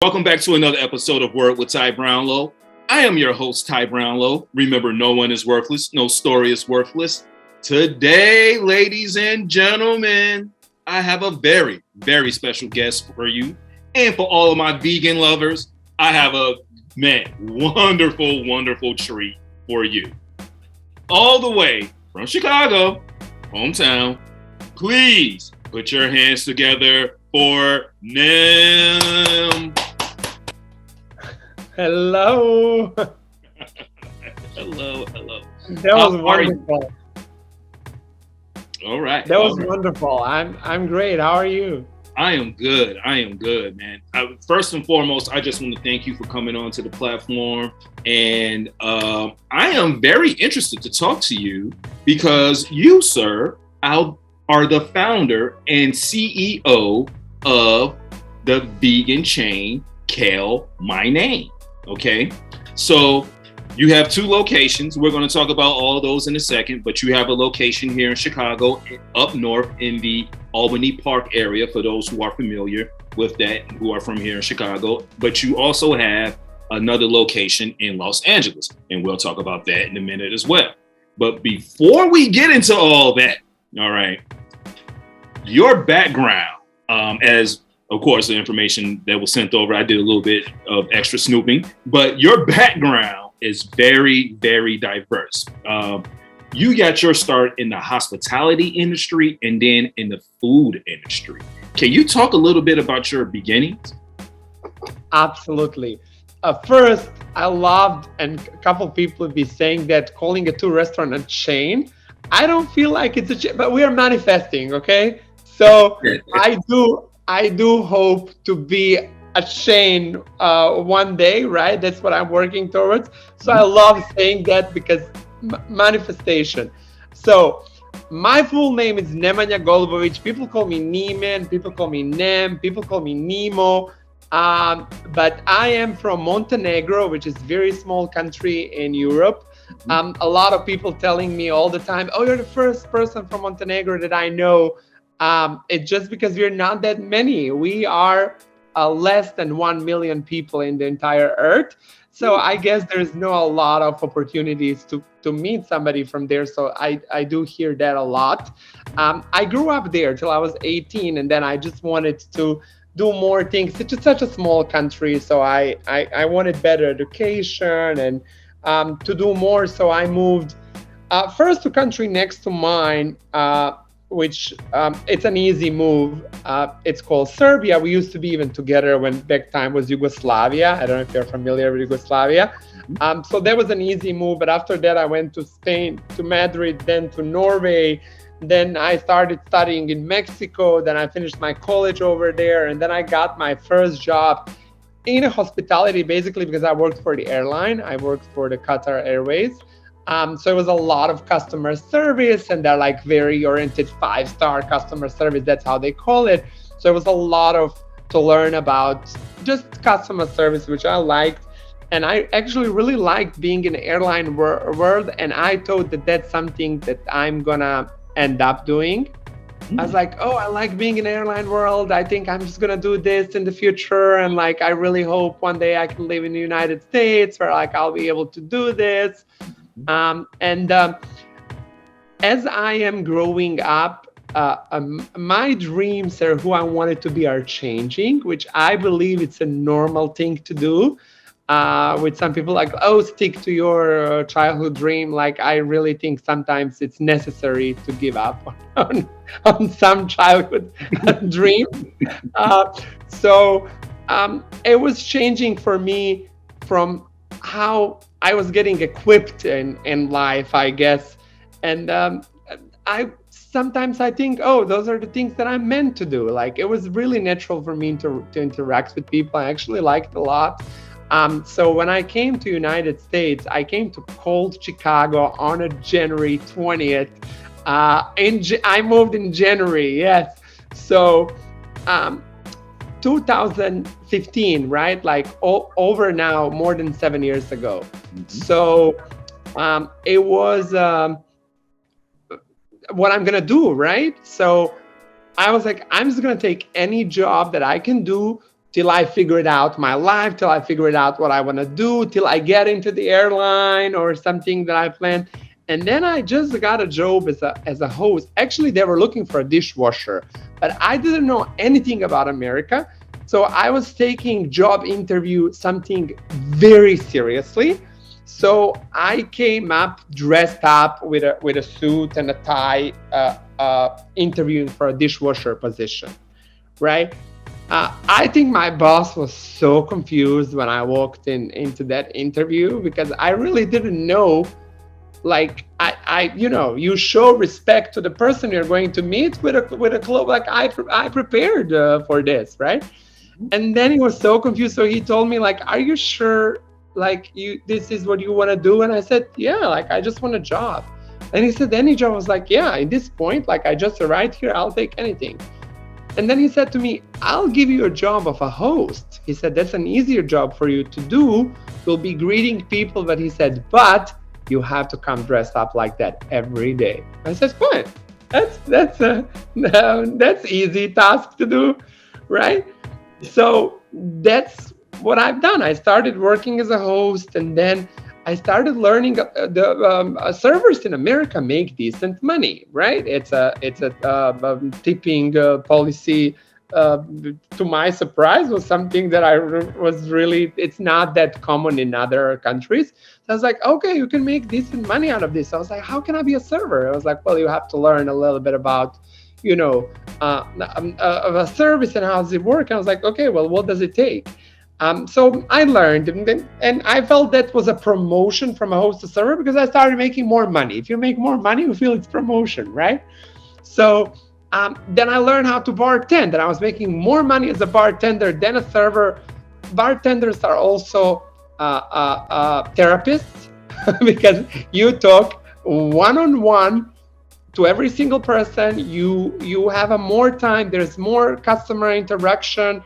Welcome back to another episode of Word with Ty Brownlow. I am your host, Ty Brownlow. Remember, no one is worthless. No story is worthless. Today, ladies and gentlemen, I have a very, very special guest for you. And for all of my vegan lovers, I have a, wonderful, wonderful treat for you. All the way from Chicago, hometown, please put your hands together for Nem. Hello. Hello. That was wonderful. All right. That was wonderful. I'm great. How are you? I am good, man. First and foremost, I just want to thank you for coming on to the platform. And I am very interested to talk to you because you, sir, are the founder and CEO of the vegan chain Kale My Name. Okay, so you have two locations. We're going to talk about all of those in a second, but you have a location here in Chicago, up north in the Albany Park area, for those who are familiar with that, who are from here in Chicago. But you also have another location in Los Angeles, and we'll talk about that in a minute as well. But before we get into all that, all right, your background, as of course, the information that was sent over, I did a little bit of extra snooping, but your background is very, very diverse. You got your start in the hospitality industry and then in the food industry. Can you talk a little bit about your beginnings? Absolutely. First, I loved, and a couple of people would be saying that calling a two restaurant a chain. I don't feel like it's a chain, but we are manifesting, okay? So I do hope to be a chain one day, right? That's what I'm working towards. So I love saying that because manifestation. So my full name is Nemanja Golubovic. People call me Nieman, people call me Nem, people call me Nemo. But I am from Montenegro, which is a very small country in Europe. A lot of people telling me all the time, oh, you're the first person from Montenegro that I know. It's just because we're not that many. We are less than 1 million people in the entire earth. So I guess there's not a lot of opportunities to meet somebody from there. So I do hear that a lot. I grew up there till I was 18, and then I just wanted to do more things. It's just such a small country. So I wanted better education and to do more. So I moved first to country next to mine, which it's an easy move. It's called Serbia. We used to be even together when back time was Yugoslavia. I don't know if you're familiar with Yugoslavia. So that was an easy move. But after that, I went to Spain, to Madrid, then to Norway. Then I started studying in Mexico. Then I finished my college over there. And then I got my first job in hospitality, basically because I worked for the airline. I worked for the Qatar Airways. So it was a lot of customer service, and they're like very oriented 5-star customer service. That's how they call it. So it was a lot to learn about just customer service, which I liked. And I actually really liked being in the airline world. And I thought that that's something that I'm gonna end up doing. I was like, oh, I like being in the airline world. I think I'm just gonna do this in the future. And like, I really hope one day I can live in the United States where like I'll be able to do this. As I am growing up, my dreams or who I wanted to be are changing, which I believe it's a normal thing to do. With some people like, oh, stick to your childhood dream. Like, I really think sometimes it's necessary to give up on some childhood dream. So it was changing for me from how I was getting equipped in life, I guess. And I sometimes think, oh, those are the things that I'm meant to do. Like, it was really natural for me to interact with people. I actually liked a lot. So when I came to United States, I came to cold Chicago on a January 20th. I moved in January, yes. So 2015, right? Like over now, more than 7 years ago. Mm-hmm. So it was what I'm gonna do, right? So I was like, I'm just gonna take any job that I can do till I figured out my life, till I figured out what I want to do, till I get into the airline or something that I planned. And then I just got a job as a host. Actually, they were looking for a dishwasher, but I didn't know anything about America. So I was taking job interview something very seriously. So I came up dressed up with a suit and a tie, interviewing for a dishwasher position, right? I think my boss was so confused when I walked into that interview because I really didn't know. Like you show respect to the person you're going to meet with a clothes. Like I prepared for this, right? And then he was so confused. So he told me, like, "Are you sure? Like, this is what you want to do?" And I said, "Yeah. Like, I just want a job." And he said, "Any job?" I was like, "Yeah. At this point, like, I just arrived here. I'll take anything." And then he said to me, "I'll give you a job of a host." He said, "That's an easier job for you to do. You'll be greeting people." But he said, "But you have to come dressed up like that every day." I said, "Fine. That's easy task to do, right?" So that's what I've done. I started working as a host, and then I started learning the servers in America make decent money, right? It's a tipping policy. To my surprise, was something that was really, it's not that common in other countries. So I was like, okay, you can make decent money out of this. I was like, how can I be a server? I was like, well, you have to learn a little bit about, of a service and how does it work. And I was like, okay, well, what does it take? So I learned, and I felt that was a promotion from a host to server because I started making more money. If you make more money, you feel it's promotion, right? So then I learned how to bartend, and I was making more money as a bartender than a server. Bartenders are also therapists because you talk one-on-one to every single person. You have a more time. There's more customer interaction.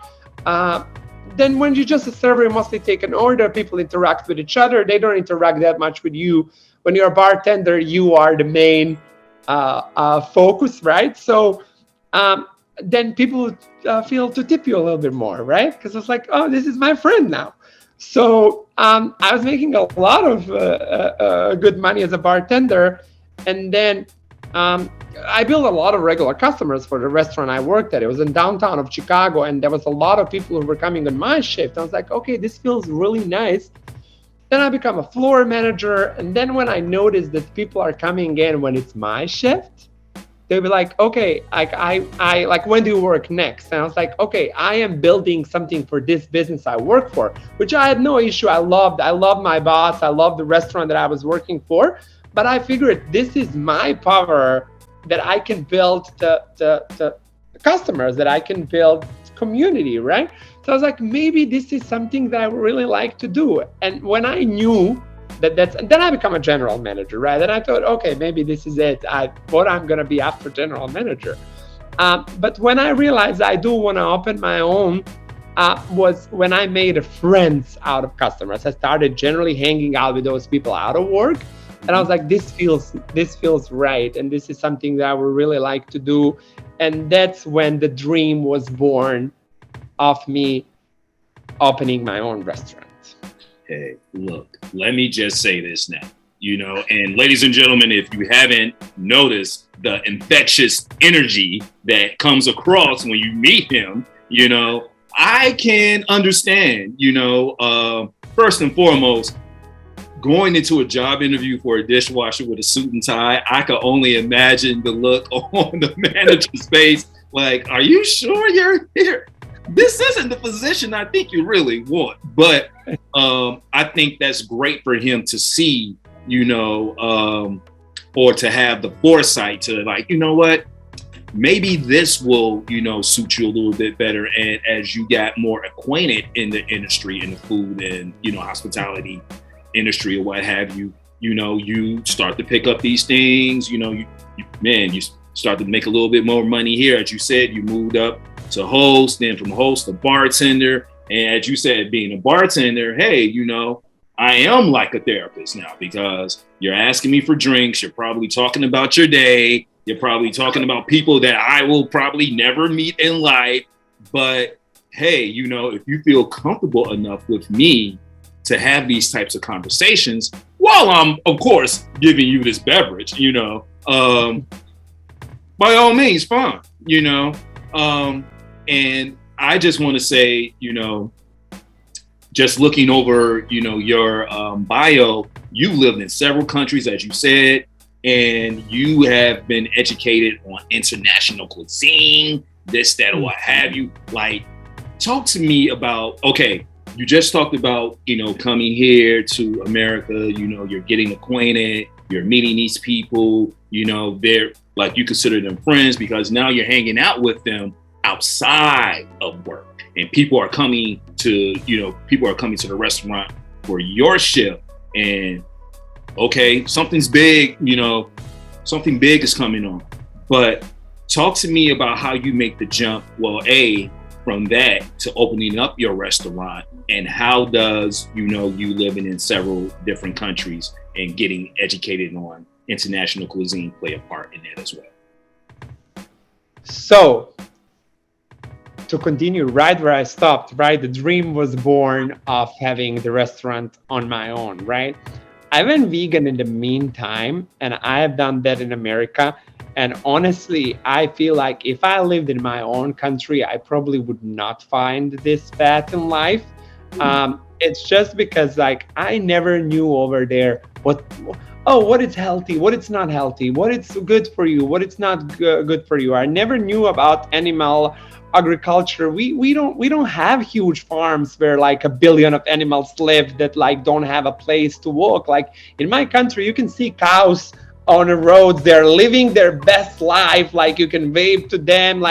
Then when you're just a server, you mostly take an order. People interact with each other. They don't interact that much with you. When you're a bartender, you are the main focus, right? So then people feel to tip you a little bit more, right? Because it's like, oh, this is my friend now. So I was making a lot of good money as a bartender. And then I built a lot of regular customers for the restaurant I worked at. It was in downtown of Chicago, and there was a lot of people who were coming on my shift. I was like, okay, this feels really nice. Then I become a floor manager. And then when I noticed that people are coming in when it's my shift, they'll be like, okay, I like, when do you work next? And I was like, okay, I am building something for this business I work for, which I had no issue. I loved my boss. I loved the restaurant that I was working for. But I figured this is my power, that I can build the customers, that I can build community, right? So I was like, maybe this is something that I would really like to do. And when I knew and then I become a general manager, right? And I thought, okay, maybe this is it. What I'm going to be after general manager. But when I realized I do want to open my own, was when I made friends out of customers. I started generally hanging out with those people out of work. And I was like, this feels right. And this is something that I would really like to do. And that's when the dream was born of me opening my own restaurant. Hey, look, let me just say this now, and ladies and gentlemen, if you haven't noticed the infectious energy that comes across when you meet him, I can understand, first and foremost, going into a job interview for a dishwasher with a suit and tie, I could only imagine the look on the manager's face. Like, are you sure you're here? This isn't the position I think you really want. But I think that's great for him to see, or to have the foresight to, like, you know what? Maybe this will, suit you a little bit better. And as you got more acquainted in the industry, in the food and, hospitality industry or what have you, you start to pick up these things, you start to make a little bit more money here. As you said, you moved up to host, then from host to bartender. And as you said, being a bartender, hey, I am like a therapist now because you're asking me for drinks. You're probably talking about your day. You're probably talking about people that I will probably never meet in life. But hey, if you feel comfortable enough with me to have these types of conversations while I'm, of course, giving you this beverage, by all means, fine, and I just want to say, just looking over, your bio, you lived in several countries, as you said, and you have been educated on international cuisine, this, that, or what have you. Like, talk to me about, okay, you just talked about, coming here to America, you're getting acquainted, you're meeting these people, they're like, you consider them friends because now you're hanging out with them outside of work, and people are coming to the restaurant for your shift, and okay, something's big, something big is coming on. But talk to me about how you make the jump, from that to opening up your restaurant, and how does, you living in several different countries and getting educated on international cuisine play a part in that as well? So, to continue right where I stopped, right? The dream was born of having the restaurant on my own, right? I went vegan in the meantime, and I have done that in America. And honestly, I feel like if I lived in my own country, I probably would not find this path in life. It's just because I never knew over there what is healthy, what is not healthy, what is good for you, what is not good for you. I never knew about animal agriculture. We don't have huge farms where 1 billion of animals live that don't have a place to walk. In my country, you can see cows on the roads. They're living their best life. You can wave to them.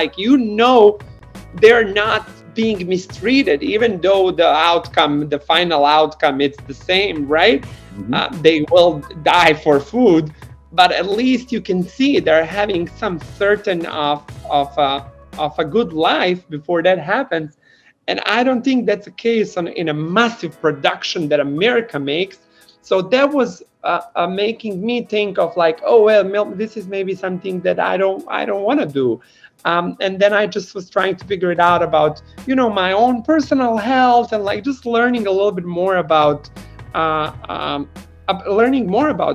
They're not being mistreated, even though the final outcome, it's the same, right? Mm-hmm. They will die for food, but at least you can see they're having some certain of a good life before that happens. And I don't think that's the case in a massive production that America makes. So that was making me think of this is maybe something that I don't want to do. And then I just was trying to figure it out about, my own personal health, and just learning a little bit more about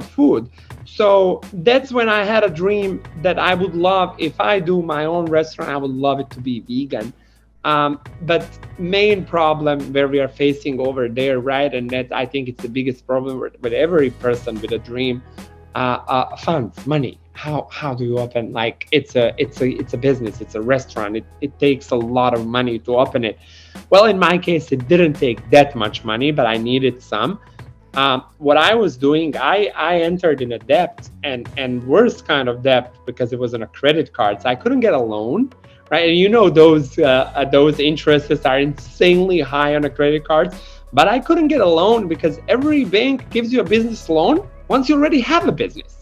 food. So that's when I had a dream that I would love, if I do my own restaurant, I would love it to be vegan. But main problem where we are facing over there, right? And that I think it's the biggest problem with every person with a dream, funds, money. How do you open? It's a business, it's a restaurant. It takes a lot of money to open it. Well, in my case, it didn't take that much money, but I needed some. What I was doing, I entered in a debt, and worse kind of debt, because it was on a credit card. So I couldn't get a loan, right? And those interests are insanely high on a credit card. But I couldn't get a loan because every bank gives you a business loan once you already have a business.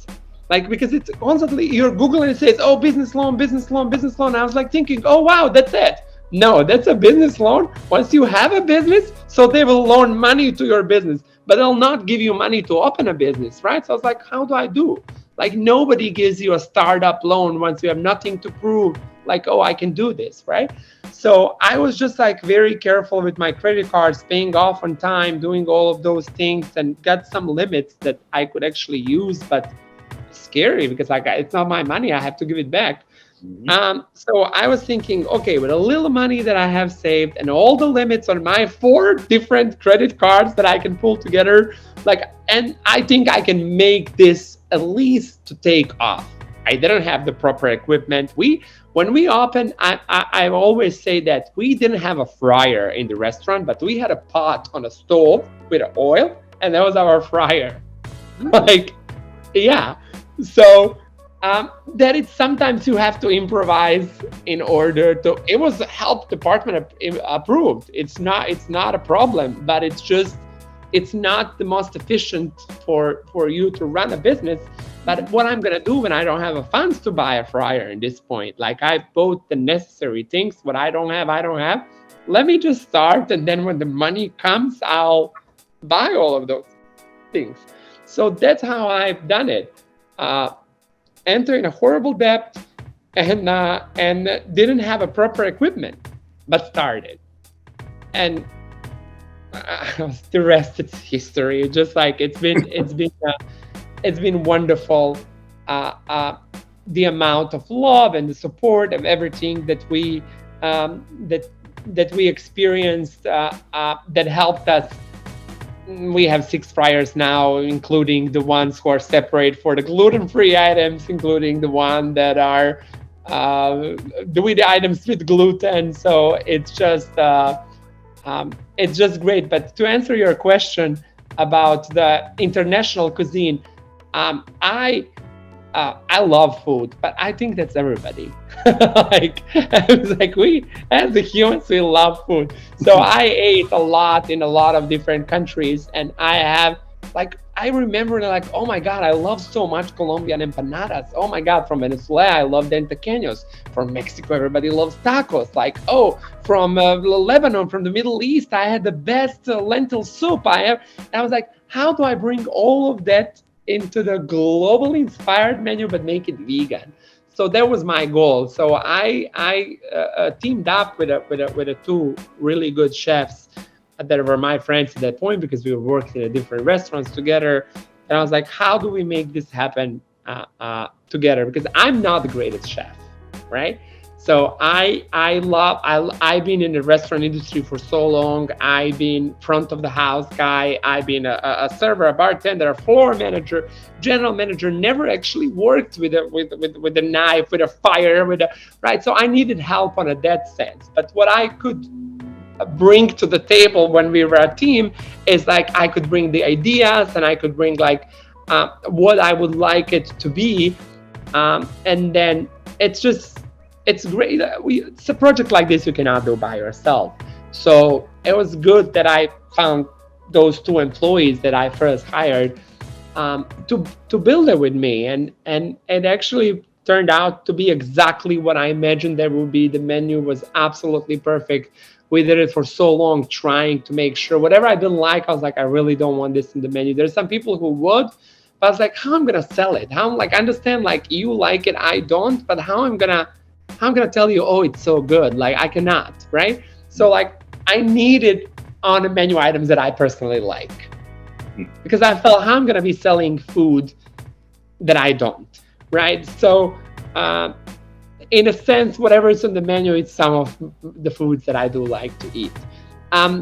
Because it's constantly, you're Googling and it says, oh, business loan, business loan, business loan. I was thinking, oh, wow, that's it. No, that's a business loan once you have a business. So they will loan money to your business, but they'll not give you money to open a business, right? So I was how do I do? Nobody gives you a startup loan once you have nothing to prove. Oh, I can do this, right? So I was just very careful with my credit cards, paying off on time, doing all of those things, and got some limits that I could actually use, but it's scary because it's not my money. I have to give it back. Mm-hmm. So I was thinking, okay, with a little money that I have saved and all the limits on my 4 different credit cards that I can pull together, and I think I can make this at least to take off. I didn't have the proper equipment. When we opened, I always say that we didn't have a fryer in the restaurant, but we had a pot on a stove with oil, and that was our fryer. Yeah. So that it's sometimes you have to improvise in order to. It was health department approved. It's not a problem, but it's not the most efficient for you to run a business. But what I'm gonna do when I don't have funds to buy a fryer at this point, I bought the necessary things. What I don't have. Let me just start, and then when the money comes, I'll buy all of those things. So that's how I've done it. Entering a horrible debt and didn't have a proper equipment, but started. and the rest it's history. Just like it's been wonderful. The amount of love and the support of everything that we experienced, that helped us. We have 6 fryers now, including the ones who are separate for the gluten-free items, including the one that are the items with gluten. So it's just great. But to answer your question about the international cuisine, I love food, but I think that's everybody. Like, it's like we, as the humans, we love food. So I ate a lot in a lot of different countries, and I remember like, oh my God, I love so much Colombian empanadas. Oh my God, from Venezuela, I love the entequeños. From Mexico, everybody loves tacos. Like, oh, from Lebanon, from the Middle East, I had the best lentil soup I have. And I was like, how do I bring all of that into the globally inspired menu, but make it vegan? So that was my goal. So I teamed up with a 2 really good chefs that were my friends at that point, because we were working at different restaurants together. And I was like, how do we make this happen together? Because I'm not the greatest chef, right? So I've been in the restaurant industry for so long. I've been front of the house guy. I've been a server, a bartender, a floor manager, general manager. Never actually worked with a knife, with a fire, right. So I needed help on that sense. But what I could bring to the table when we were a team is like I could bring the ideas, and I could bring like what I would like it to be, and then it's great. It's a project like this you cannot do by yourself. So it was good that I found those 2 employees that I first hired to build it with me, and it actually turned out to be exactly what I imagined there would be. The menu was absolutely perfect. We did it for so long, trying to make sure whatever I didn't like, I was like, I really don't want this in the menu. There's some people who would, but I was like, how am I gonna sell it? How, like, I understand, like, you like it, I don't, but how I'm gonna tell you, oh, it's so good? Like, I cannot, right? So like, I needed on the menu items that I personally like, because I felt, how I'm gonna be selling food that I don't, right? So in a sense, whatever is on the menu, it's some of the foods that I do like to eat.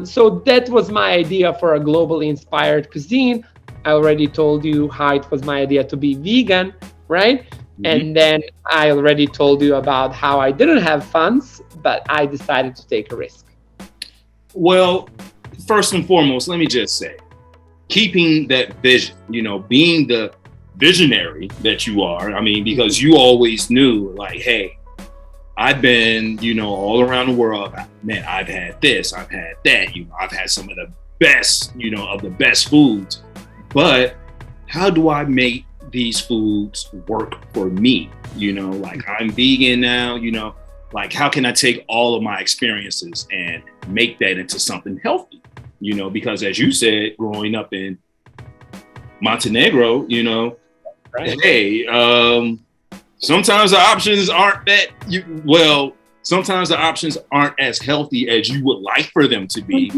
So that was my idea for a globally inspired cuisine. I already told you how it was my idea to be vegan, right? Mm-hmm. And then I already told you about how I didn't have funds, but I decided to take a risk. Well, first and foremost, let me just say, keeping that vision, being the visionary that you are, I mean, because you always knew, like, hey, I've been, all around the world, man, I've had this, I've had that, I've had some of the best, of the best foods, but how do I make these foods work for me? Like, I'm vegan now, like, how can I take all of my experiences and make that into something healthy? Because as you said, growing up in Montenegro, right. Hey, sometimes the options aren't sometimes the options aren't as healthy as you would like for them to be,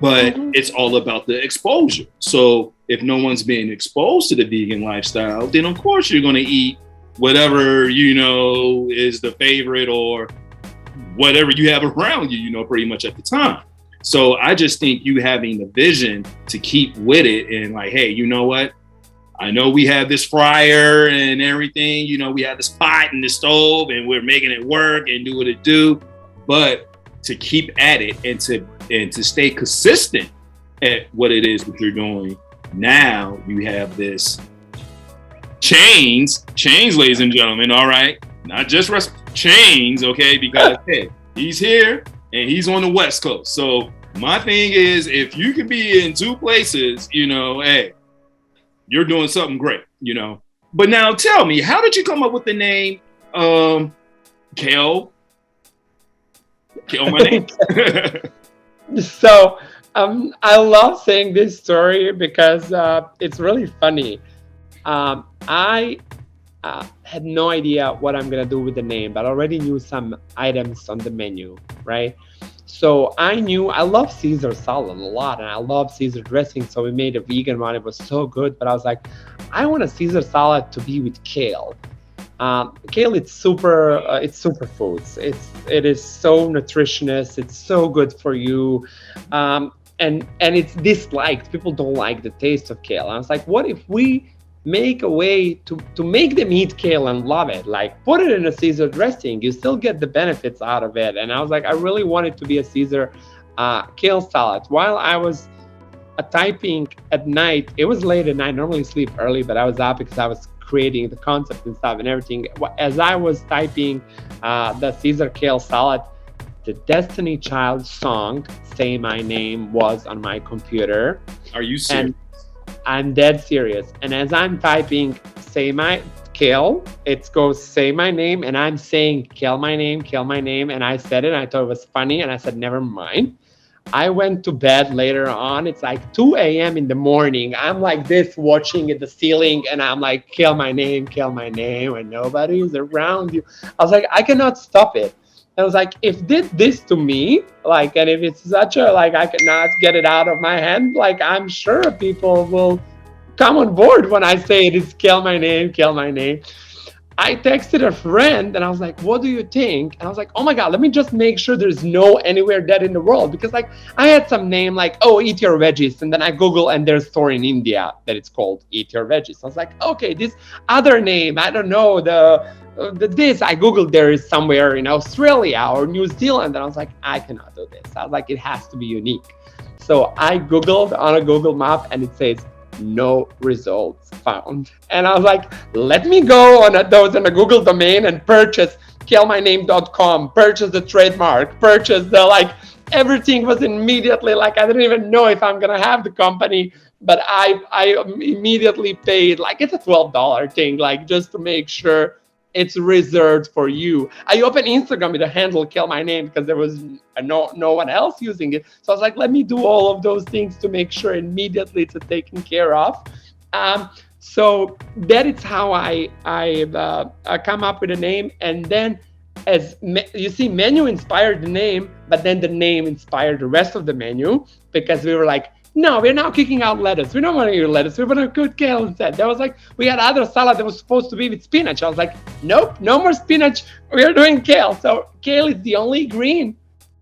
but it's all about the exposure. So if no one's being exposed to the vegan lifestyle, then of course you're going to eat whatever, is the favorite or whatever you have around you, pretty much at the time. So I just think you having the vision to keep with it and like, hey, you know what? I know we have this fryer and everything, we have this pot and this stove and we're making it work and do what it do, but to keep at it and to stay consistent at what it is that you're doing. Now you have this chains, ladies and gentlemen. All right. Not just chains. Okay. Because hey, he's here and he's on the West Coast. So my thing is, if you can be in 2 places, hey, you're doing something great, But now tell me, how did you come up with the name Kale? Kale, my name. So I love saying this story because it's really funny. I had no idea what I'm gonna do with the name, but I already knew some items on the menu, right? So I knew I love Caesar salad a lot, and I love Caesar dressing. So we made a vegan one. It was so good. But I was like, I want a Caesar salad to be with kale. Kale, it's superfoods. It is so nutritious. It's so good for you, and it's disliked. People don't like the taste of kale. I was like, what if we make a way to make them eat kale and love it? Like put it in a Caesar dressing. You still get the benefits out of it. And I was like, I really want it to be a Caesar kale salad. While I was typing at night, it was late at night. I normally sleep early, but I was up because I was creating the concept and stuff and everything. As I was typing the Caesar kale salad, the Destiny Child song "Say My Name" was on my computer. Are you serious? And I'm dead serious. And as I'm typing "Say My Kale," it goes "Say My Name," and I'm saying "Kale my name," and I said it. And I thought it was funny, and I said, "Never mind." I went to bed later on. It's like 2 a.m. in the morning. I'm like this watching at the ceiling, and I'm like, "Kill my name, and nobody's around you." I was like, I cannot stop it. I was like, if did this to me, like, and if it's such a, like, I cannot get it out of my hand, like, I'm sure people will come on board when I say it is "Kill my name, kill my name." I texted a friend and I was like, what do you think? And I was like, oh my God, let me just make sure there's no anywhere dead in the world. Because like I had some name like, oh, eat your veggies. And then I Google and there's a store in India that it's called Eat Your Veggies. I was like, okay, this other name, I don't know, this I Googled there is somewhere in Australia or New Zealand. And I was like, I cannot do this. I was like, it has to be unique. So I Googled on a Google map and it says, no results found. And I was like, let me go on a Google domain and purchase killmyname.com, purchase the trademark, purchase the, like, everything was immediately like, I didn't even know if I'm gonna have the company, but I immediately paid, like, it's a $12 thing, like, just to make sure it's reserved for you. I opened Instagram with a handle "Kill My Name" because there was no one else using it. So I was like, let me do all of those things to make sure immediately it's taken care of. So that is how I come up with a name. And then, as you see, menu inspired the name, but then the name inspired the rest of the menu, because we were like, no, we're now kicking out lettuce. We don't want to eat lettuce. We want to cook kale instead. That was like, we had other salad that was supposed to be with spinach. I was like, nope, no more spinach. We are doing kale. So kale is the only green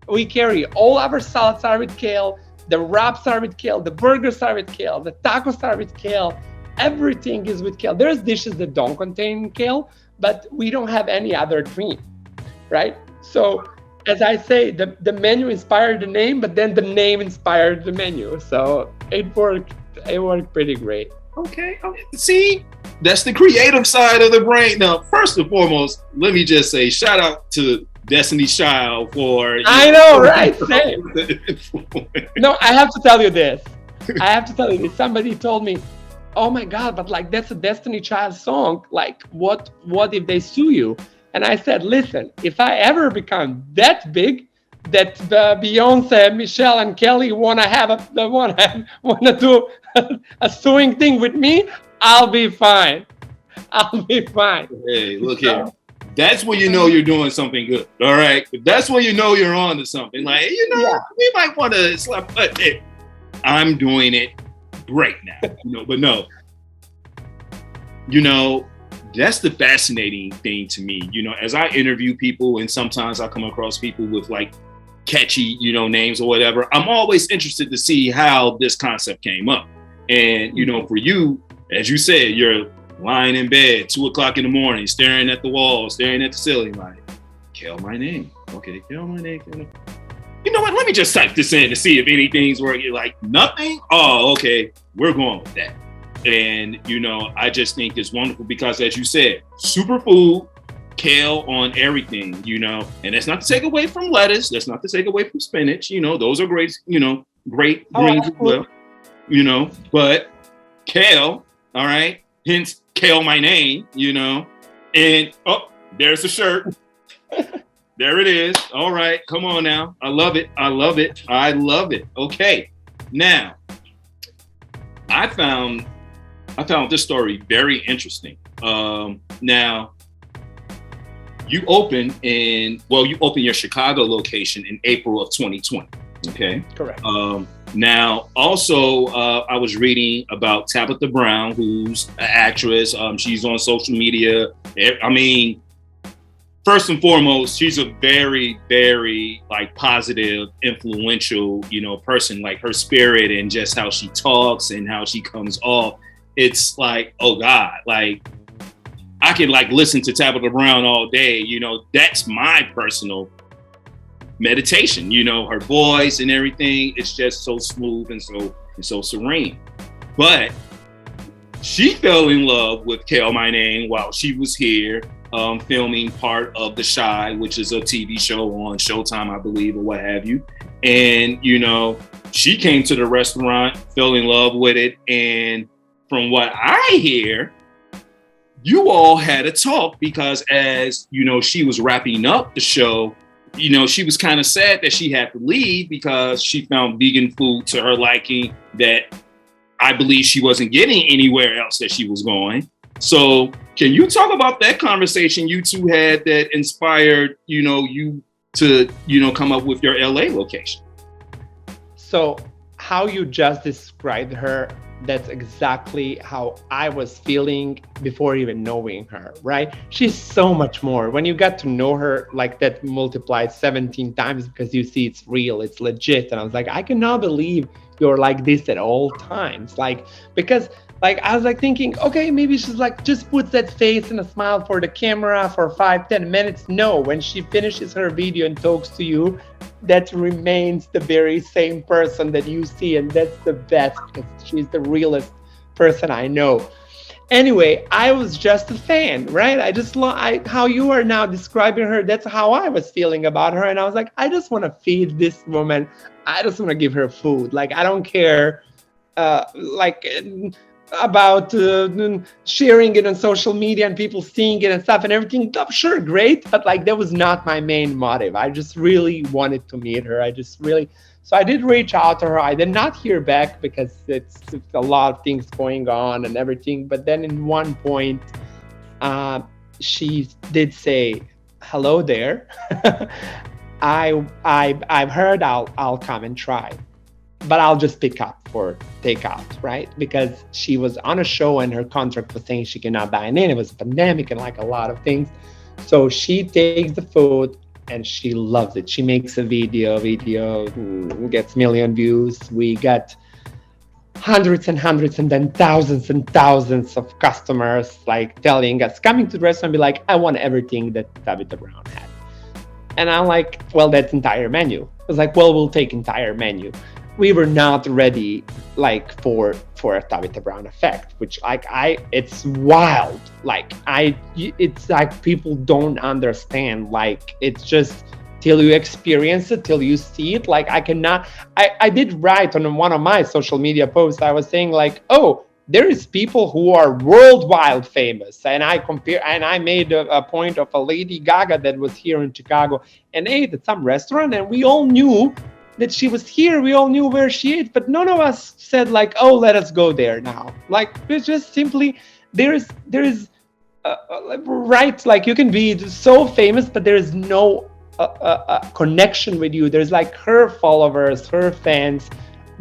we carry. All our salads are with kale. The wraps are with kale. The burgers are with kale. The tacos are with kale. Everything is with kale. There's dishes that don't contain kale, but we don't have any other green, right? So as I say, the menu inspired the name, but then the name inspired the menu. So it worked pretty great. Okay. See, that's the creative side of the brain. Now, first and foremost, let me just say, shout out to Destiny Child for... I know, right? Same. No, I have to tell you this. Somebody told me, oh my God, but like, that's a Destiny Child song. Like, what if they sue you? And I said, listen, if I ever become that big that Beyonce, Michelle, and Kelly want to do a suing thing with me, I'll be fine. Hey, look here. That's when you know you're doing something good. All right. That's when you know you're on to something. Like, we might want to slap, but hey, I'm doing it great now. But no. That's the fascinating thing to me, as I interview people, and sometimes I come across people with like catchy, names or whatever. I'm always interested to see how this concept came up. And, for you, as you said, you're lying in bed, 2:00 in the morning, staring at the wall, staring at the ceiling, like, kill my name. Okay, kill my name. You know what? Let me just type this in to see if anything's working. Like, nothing? Oh, okay. We're going with that. And, I just think it's wonderful because, as you said, superfood, kale on everything, and that's not to take away from lettuce. That's not to take away from spinach. Those are great, great greens as well, but kale, all right, hence Kale My Name, and there's a shirt. There it is. All right. Come on now. I love it. Okay. Now, I found this story very interesting. Now, you opened your Chicago location in April of 2020. Okay. Correct. Now, also, I was reading about Tabitha Brown, who's an actress. She's on social media. I mean, first and foremost, she's a very, very like positive, influential, person. Like her spirit and just how she talks and how she comes off. It's like, oh God, like I could like listen to Tabitha Brown all day. That's my personal meditation. Her voice and everything. It's just so smooth and so serene. But she fell in love with Call My Name while she was here. Filming part of The Chi, which is a TV show on Showtime, I believe, or what have you. And, she came to the restaurant, fell in love with it. And from what I hear, you all had a talk because as, she was wrapping up the show, she was kind of sad that she had to leave because she found vegan food to her liking that I believe she wasn't getting anywhere else that she was going. So can you talk about that conversation you two had that inspired, you to, come up with your LA location? So how you just described her, that's exactly how I was feeling before even knowing her, right? She's so much more. When you got to know her, like that multiplied 17 times because you see it's real, it's legit. And I was like, I cannot believe you're like this at all times. Because I was thinking, okay, maybe she's just puts that face and a smile for the camera for 5-10 minutes. No, when she finishes her video and talks to you, that remains the very same person that you see. And that's the best because she's the realest person I know. Anyway, I was just a fan, right? I just how you are now describing her, that's how I was feeling about her. And I was like, I just want to feed this woman. I just want to give her food. I don't care. About sharing it on social media and people seeing it and stuff and everything. Sure, great, but that was not my main motive. I just really wanted to meet her. So I did reach out to her. I did not hear back because it's a lot of things going on and everything. But then in one point, she did say, "Hello there. I've heard I'll come and try. But I'll just pick up for takeout," right? Because she was on a show and her contract was saying she cannot dine in. It was a pandemic and a lot of things. So she takes the food and she loves it. She makes a video gets million views. We got hundreds and hundreds and then thousands and thousands of customers telling us, coming to the restaurant, be like, I want everything that Tabitha Brown had. And I'm like, well, that's entire menu. I was like, well, we'll take entire menu. We were not ready for a Tabitha Brown effect, which it's wild. It's people don't understand. It's just till you experience it, till you see it. I did write on one of my social media posts, I was saying oh, there is people who are worldwide famous. And I made a point of a Lady Gaga that was here in Chicago and ate at some restaurant, and we all knew that she was here. We all knew where she ate, but none of us said oh, let us go there now. It's just simply, there is right, you can be so famous, but there is no connection with you. There's her followers, her fans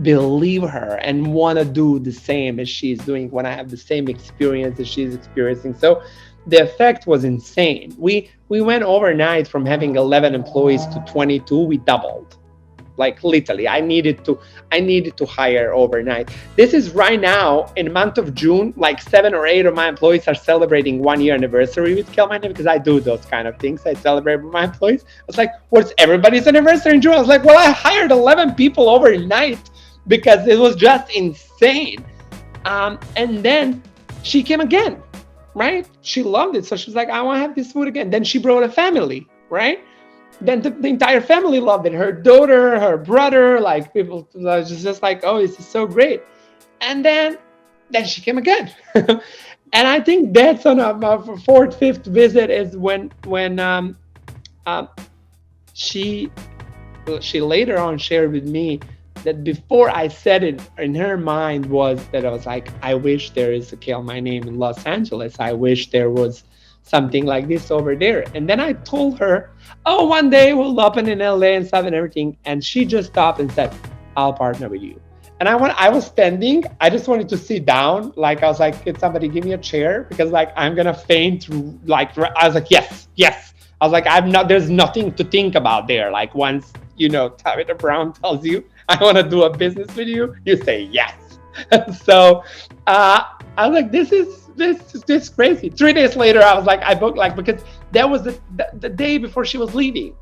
believe her and want to do the same as she's doing, want to have the same experience as she's experiencing. So the effect was insane. We went overnight from having 11 employees to 22. We doubled. Literally, I needed to hire overnight. This is right now in the month of June, 7 or 8 of my employees are celebrating 1-year anniversary with Call My Name because I do those kind of things. I celebrate with my employees. I was like, what's everybody's anniversary in June? I was like, well, I hired 11 people overnight because it was just insane. And then she came again, right? She loved it. So she was like, I want to have this food again. Then she brought a family, right? Then the entire family loved it. Her daughter, her brother, people was just oh, this is so great. And then she came again. And I think that's on a fourth, fifth visit is when she later on shared with me that before I said it, in her mind was that I was I wish there is a Call My Name in Los Angeles. I wish there was something like this over there. And then I told her, oh, one day we'll open in LA and stuff and everything. And she just stopped and said, I'll partner with you. And I was standing. I just wanted to sit down. Like I was like, can somebody give me a chair? Because like I'm gonna faint. Like I was like, yes, yes. I was like, I'm not. There's nothing to think about there. Like once Tabitha Brown tells you I want to do a business with you, you say yes. So I was like, this is crazy. 3 days later, I was like, I booked because that was the day before she was leaving.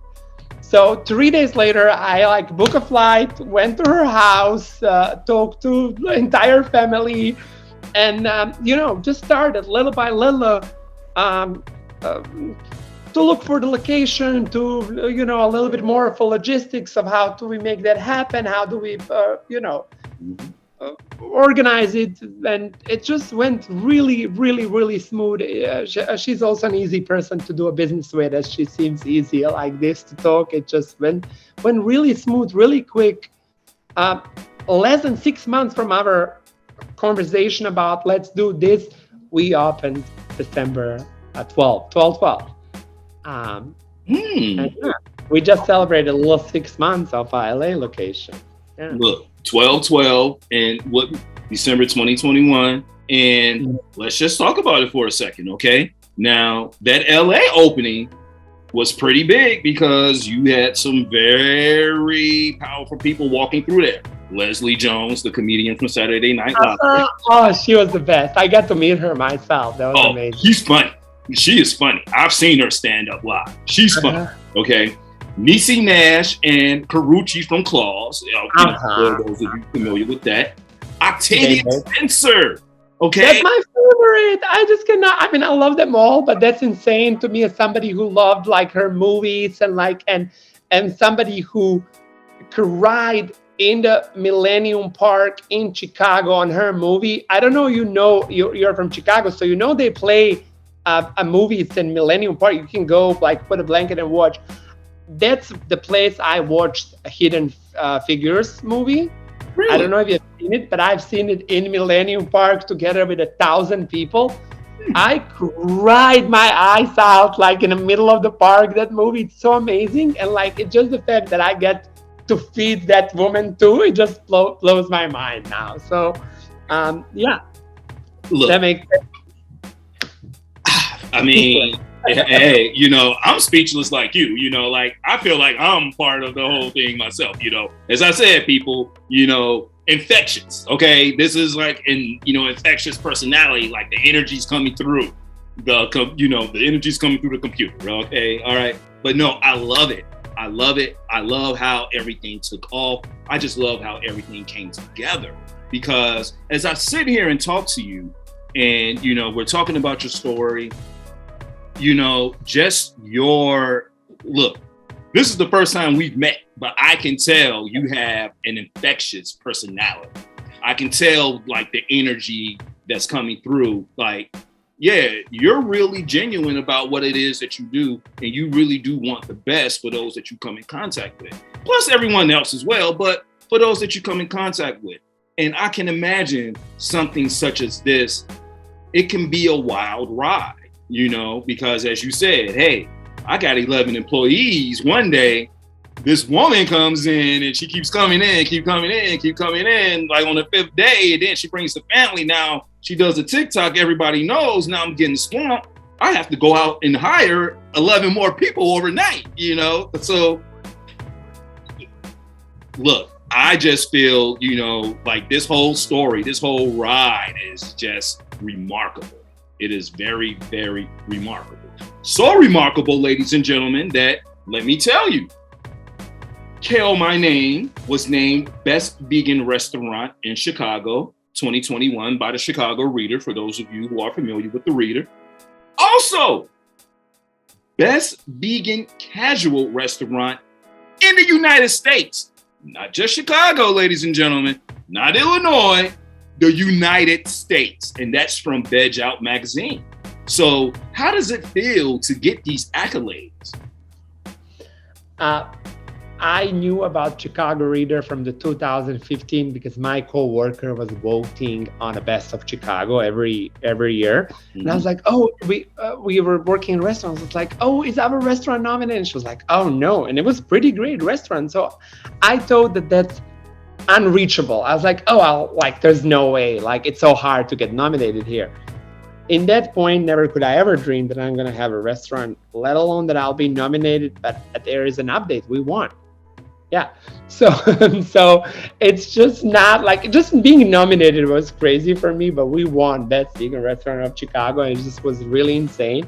So 3 days later, I like booked a flight, went to her house, talked to the entire family, and just started little by little to look for the location, to a little bit more for logistics of how do we make that happen, how do we organize it, and it just went really, really, really smooth. She's also an easy person to do a business with, as she seems easy like this to talk. It just went really smooth, really quick. Less than 6 months from our conversation about let's do this, we opened December 12/12/12. And we just celebrated a little 6 months of our LA location. Yeah. Look, 12/12 and what, December 2021. And let's just talk about it for a second, okay? Now, that LA opening was pretty big because you had some very powerful people walking through there. Leslie Jones, the comedian from Saturday Night Live. Oh, she was the best. I got to meet her myself. That was amazing. She's funny. She is funny. I've seen her stand up live. She's funny. Okay. Niecy Nash and Carucci from Claws. For those of you familiar with that. Octavia Spencer. Okay. That's my favorite. I just cannot. I mean, I love them all, but that's insane to me as somebody who loved like her movies and somebody who cried in the Millennium Park in Chicago on her movie. I don't know, you're from Chicago, so they play a movie. It's in Millennium Park. You can go like put a blanket and watch. That's the place I watched a Hidden Figures movie. Really? I don't know if you've seen it, but I've seen it in Millennium Park together with 1,000 people. I cried my eyes out like in the middle of the park. That movie, it's so amazing. And like, it's just the fact that I get to feed that woman too, it just blows my mind now. So, yeah. Look, that makes sense. I mean, hey, I'm speechless like you, like I feel like I'm part of the whole thing myself, As I said, people, infectious, okay? This is like infectious personality, like the energy's coming through the energy's coming through the computer, okay? All right. But no, I love it. I love it. I love how everything took off. I just love how everything came together, because as I sit here and talk to you and, we're talking about your story, just look, this is the first time we've met, but I can tell you have an infectious personality. I can tell like the energy that's coming through, like, yeah, you're really genuine about what it is that you do, and you really do want the best for those that you come in contact with, plus everyone else as well, but for those that you come in contact with. And I can imagine something such as this, it can be a wild ride, because as you said, hey, I got 11 employees. One day, this woman comes in and she keeps coming in, like on the 5th day, and then she brings the family. Now she does a TikTok, everybody knows, now I'm getting swamped. I have to go out and hire 11 more people overnight, So look, I just feel, like this whole story, this whole ride is just remarkable. It is very, very remarkable. So remarkable, ladies and gentlemen, that let me tell you, Kale My Name was named Best Vegan Restaurant in Chicago 2021 by the Chicago Reader, for those of you who are familiar with the Reader. Also, Best Vegan Casual Restaurant in the United States. Not just Chicago, ladies and gentlemen, not Illinois, the United States. And that's from Veg Out magazine. So how does it feel to get these accolades? I knew about Chicago Reader from the 2015 because my coworker was voting on the best of Chicago every year, and I was like, oh, we were working in restaurants. It's like, oh, is our restaurant nominated? And she was like, oh no, and it was pretty great restaurant. So I thought that that's unreachable. I was like, oh, there's no way. Like, it's so hard to get nominated here. In that point, never could I ever dream that I'm going to have a restaurant, let alone that I'll be nominated. But there is an update. We won. Yeah. So it's just not like, just being nominated was crazy for me, but we won Best Vegan Restaurant of Chicago. And it just was really insane.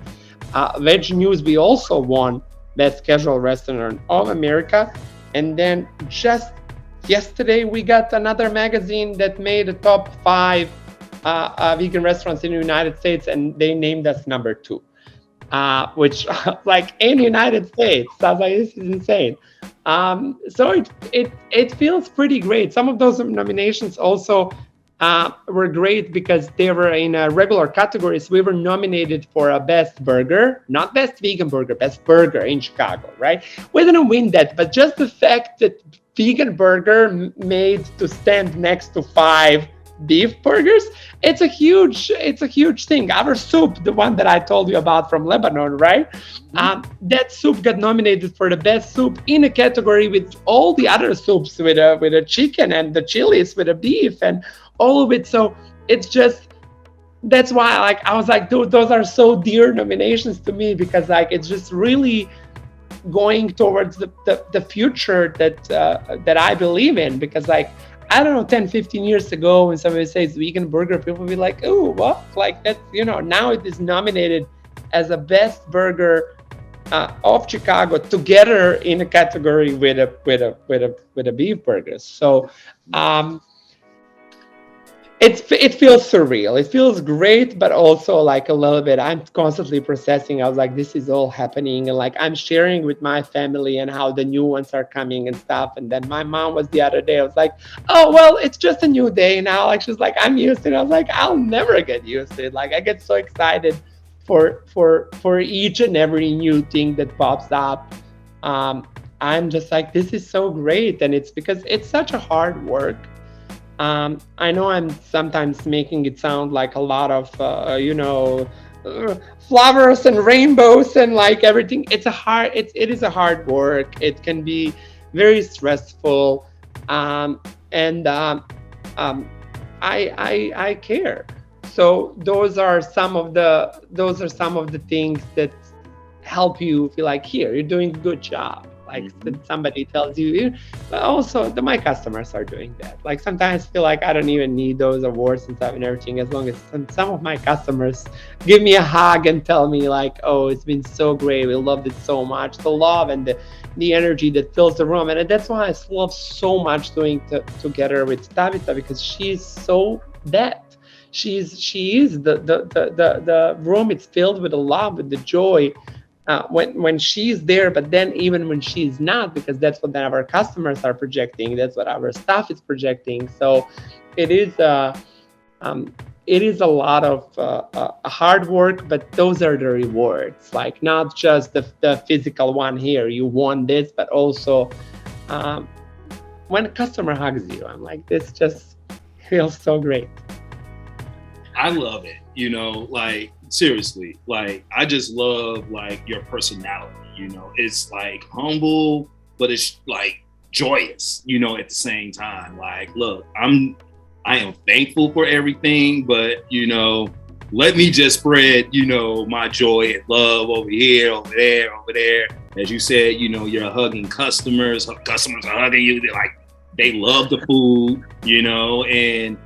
Veg News, we also won Best Casual Restaurant of America. And then just yesterday, we got another magazine that made the top 5 vegan restaurants in the United States, and they named us number 2, which like in the United States, I was like, this is insane. So it feels pretty great. Some of those nominations also were great because they were in regular categories. We were nominated for a best burger, not best vegan burger, best burger in Chicago, right? We didn't win that, but just the fact that vegan burger made to stand next to 5 beef burgers, it's a huge thing. Our soup, the one that I told you about from Lebanon, right? That soup got nominated for the best soup in a category with all the other soups, with a chicken and the chilies with a beef and all of it. So it's just, that's why I was like, dude, those are so dear nominations to me, because like it's just really going towards the future that I believe in. Because like, I don't know, 10, 15 years ago, when somebody says vegan burger, people will be like, oh, what? Like that's, now it is nominated as a best burger of Chicago, together in a category with a beef burger. So it feels surreal. It feels great, but also like a little bit, I'm constantly processing. I was like, this is all happening. And like, I'm sharing with my family and how the new ones are coming and stuff. And then my mom was the other day, I was like, oh, well, it's just a new day now. Like, she's like, I'm used to it. I was like, I'll never get used to it. Like, I get so excited for each and every new thing that pops up. I'm just like, this is so great. And it's because it's such a hard work. I know I'm sometimes making it sound like a lot of, flowers and rainbows and like everything. It is a hard work. It can be very stressful, and I care. So those are some of the things that help you feel like, here, you're doing a good job. Like somebody tells you, but also my customers are doing that. Like sometimes I feel like I don't even need those awards and stuff and everything, as long as some of my customers give me a hug and tell me like, oh, it's been so great, we loved it so much. The love and the energy that fills the room. And that's why I love so much doing together with Tabitha, because she's so that. She is the room. It's filled with the love, with the joy. When she's there, but then even when she's not, because that's what our customers are projecting, that's what our staff is projecting. So it is a lot of hard work, but those are the rewards. Like not just the physical one, here you won this, but also when a customer hugs you, I'm like, this just feels so great. I love it, like seriously, like I just love like your personality, it's like humble, but it's like joyous, at the same time. Like, look, I am thankful for everything, but let me just spread, my joy and love over here, over there. As you said, you're hugging customers are hugging you. They love the food, and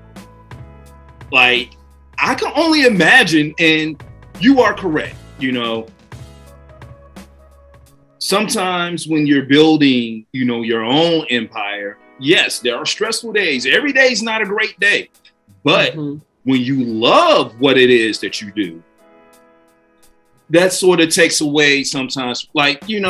like, I can only imagine, and you are correct, sometimes when you're building, your own empire, yes, there are stressful days. Every day is not a great day. But when you love what it is that you do, that sort of takes away sometimes, like, you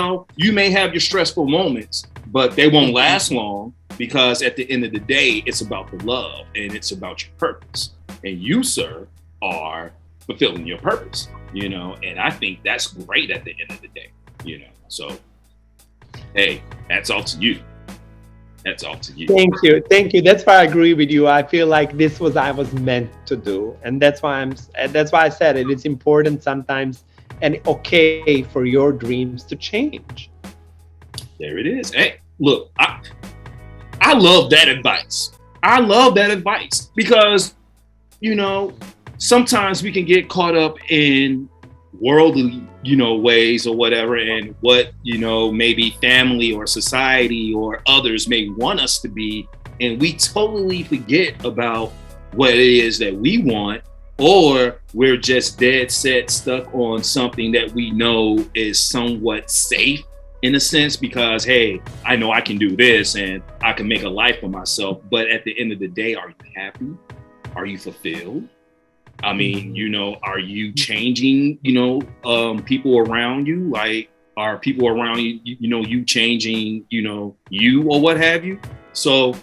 may have your stressful moments, but they won't last long, because at the end of the day, it's about the love and it's about your purpose. And you, sir, are fulfilling your purpose, and I think that's great at the end of the day, So, hey, That's all to you. That's all to you. Thank you, thank you. That's why I agree with you. I feel like this was I was meant to do, and that's why I said it. It's important sometimes and okay for your dreams to change. There it is. Hey, look, I love that advice. I love that advice because, sometimes we can get caught up in worldly, ways or whatever, and what, maybe family or society or others may want us to be. And we totally forget about what it is that we want, or we're just dead set stuck on something that we know is somewhat safe in a sense, because, hey, I know I can do this and I can make a life for myself. But at the end of the day, are you happy? Are you fulfilled? I mean, are you changing, people around you? Like, are people around you, you changing, you or what have you? So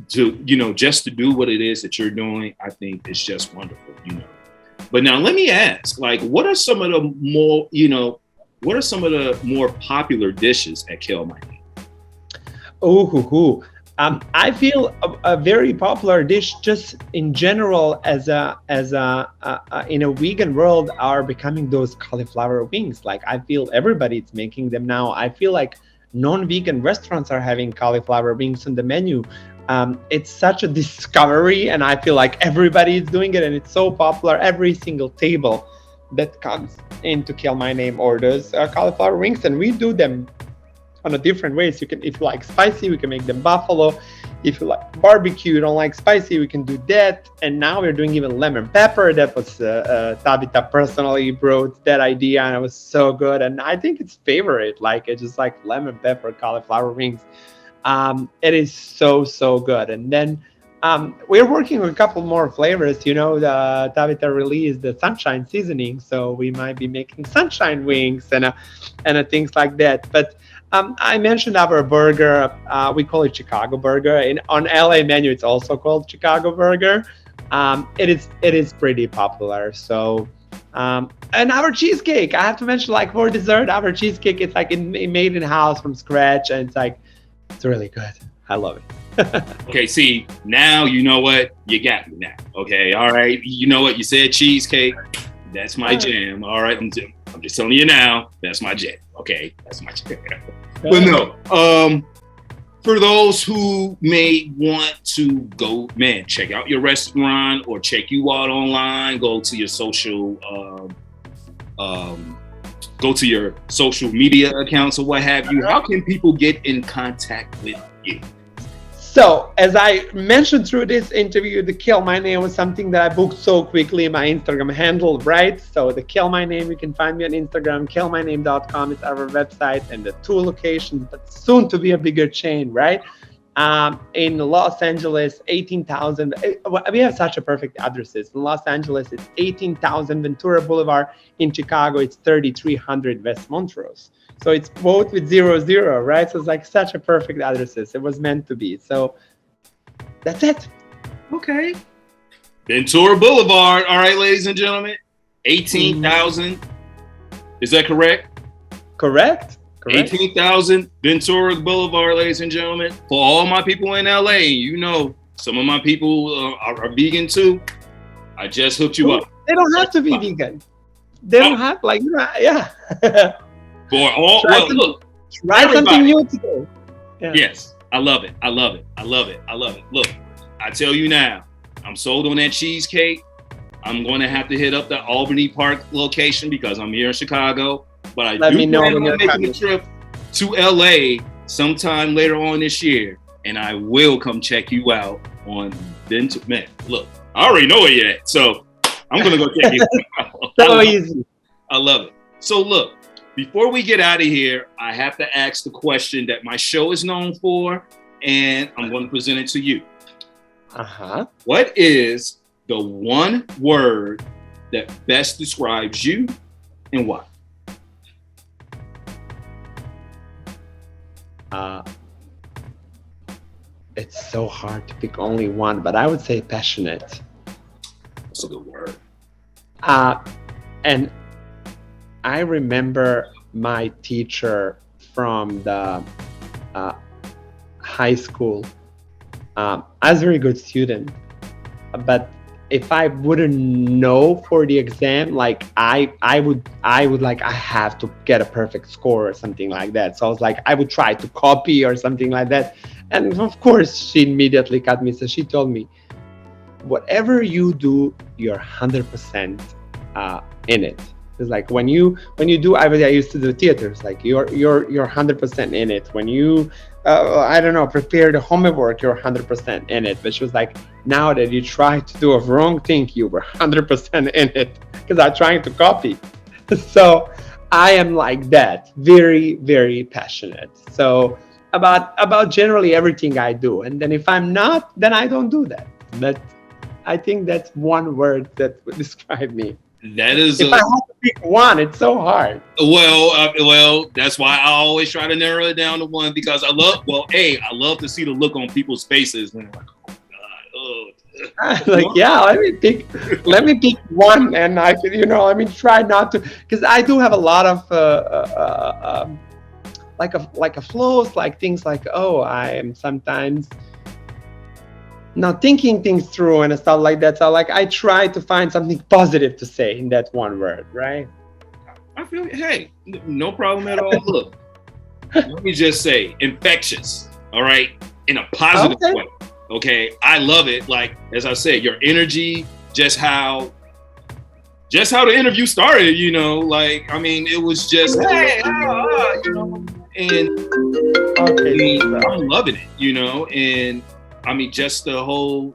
just to do what it is that you're doing, I think it's just wonderful, But now let me ask, like, what are some of the more popular dishes at Kill My Name? I feel a very popular dish just in general as a in a vegan world are becoming those cauliflower wings. Like, I feel everybody's making them now. I feel like non-vegan restaurants are having cauliflower wings on the menu. It's such a discovery, and I feel like everybody is doing it, and it's so popular. Every single table that comes in to Kill My Name orders cauliflower wings, and we do them on a different ways. You can, if you like spicy, we can make them buffalo. If you like barbecue, you don't like spicy, we can do that. And now we're doing even lemon pepper. That was Tabitha personally brought that idea, and it was so good. And I think it's favorite. Like, it's just like lemon pepper cauliflower wings. It is so good. And then we're working with a couple more flavors. The Tabitha released the sunshine seasoning, so we might be making sunshine wings and things like that. But I mentioned our burger. We call it Chicago burger. On LA menu, it's also called Chicago burger. It is pretty popular. So, and our cheesecake. I have to mention, like, for dessert, our cheesecake is like made in house from scratch, and it's really good. I love it. Okay, see, now you know what? You got me now. Okay, all right. You know what? You said cheesecake. That's my jam. All right, I'm just telling you now, that's my jam. Okay, that's my jam. But no, for those who may want to go, man, check out your restaurant or check you out online, go to your social media accounts or what have you. How can people get in contact with you? So, as I mentioned through this interview, the Kill My Name was something that I booked so quickly in my Instagram handle, right? So the Kill My Name, you can find me on Instagram, killmyname.com is our website, and the 2 locations, but soon to be a bigger chain, right? In Los Angeles, 18,000, we have such a perfect addresses. In Los Angeles, it's 18,000 Ventura Boulevard. In Chicago, it's 3,300 West Montrose. So it's both with 00, right? So it's like such a perfect addresses. It was meant to be. So that's it. Okay. Ventura Boulevard. All right, ladies and gentlemen. 18,000. Is that correct? Correct. 18,000 Ventura Boulevard, ladies and gentlemen. For all my people in LA, some of my people are vegan too. I just hooked you up. They don't have to be vegan. They don't have, like, yeah. For all, look. Try something new today. Yeah. Yes, I love it. Look, I tell you now, I'm sold on that cheesecake. I'm going to have to hit up the Albany Park location because I'm here in Chicago. But I do plan on making a trip to LA sometime later on this year, and I will come check you out on Ventura. Man, look, I already know where you're at, so I'm going to go check you out. So easy. I love it. So look, before we get out of here, I have to ask the question that my show is known for, and I'm going to present it to you. What is the one word that best describes you and why? It's so hard to pick only one, but I would say passionate. That's a good word. And I remember my teacher from the uh, high school, I was a very good student, but if I wouldn't know for the exam, like I would like I have to get a perfect score or something like that. So I was like I would try to copy or something like that, and of course she immediately cut me. So she told me, whatever you do, you're 100% in it. It's like when you do, I used to do theater. It's like you're 100% in it. When you I don't know, prepare the homework, you're 100% in it. But she was like, now that you try to do a wrong thing, you were 100% in it, because I'm trying to copy. So I am like that, very very passionate. So about generally everything I do, and then if I'm not, then I don't do that. But I think that's one word that would describe me. That is If I have to pick one, it's so hard. well, that's why I always try to narrow it down to one, because I love to see the look on people's faces when they're like, oh God, Like, yeah, let me pick one, and I can, let me try not to, because I do have a lot of like a flaws, like things like, oh, I am sometimes not thinking things through and stuff like that. So like I try to find something positive to say in that one word, right? I feel, hey, no problem at all. Look, let me just say, infectious, all right, in a positive way. Okay, I love it. Like, as I said, your energy, just how the interview started, like, I mean, it was just, hey, and I'm loving it, and I mean, just the whole,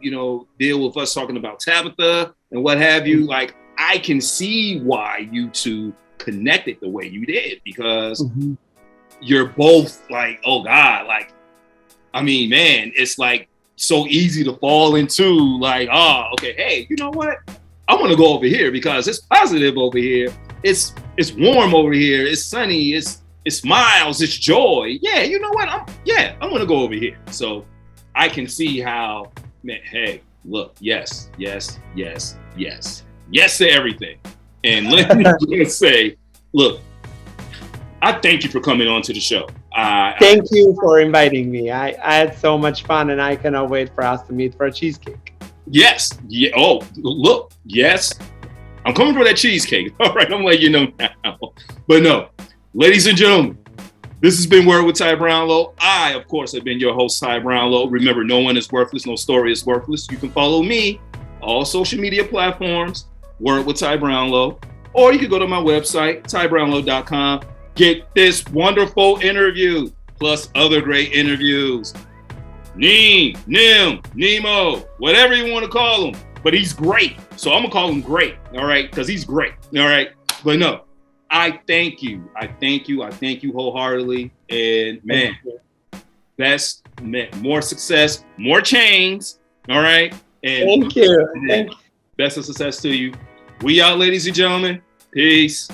deal with us talking about Tabitha and what have you, like, I can see why you two connected the way you did, because you're both like, oh God, like, I mean, man, it's like so easy to fall into like, oh, okay, hey, you know what? I want to go over here because it's positive over here. It's warm over here. It's sunny. It's smiles. It's joy. Yeah, you know what? I want to go over here. So I can see how, man, hey, look, yes to everything. And let me just say, look, I thank you for coming on to the show. Thank you for inviting me. I had so much fun, and I cannot wait for us to meet for a cheesecake. Yes. Yeah. Oh, look, yes. I'm coming for that cheesecake. All right, I'm letting you know now. But no, ladies and gentlemen, this has been Word with Ty Brownlow. I, of course, have been your host, Ty Brownlow. Remember, no one is worthless. No story is worthless. You can follow me on all social media platforms, Word with Ty Brownlow, or you can go to my website, tybrownlow.com. Get this wonderful interview, plus other great interviews. Nemo, whatever you want to call him. But he's great. So I'm going to call him great, all right? Because he's great, all right? But no, I thank you. I thank you wholeheartedly. And man, more success, more chains, all right? And thank you. Best of success to you. We out, ladies and gentlemen. Peace.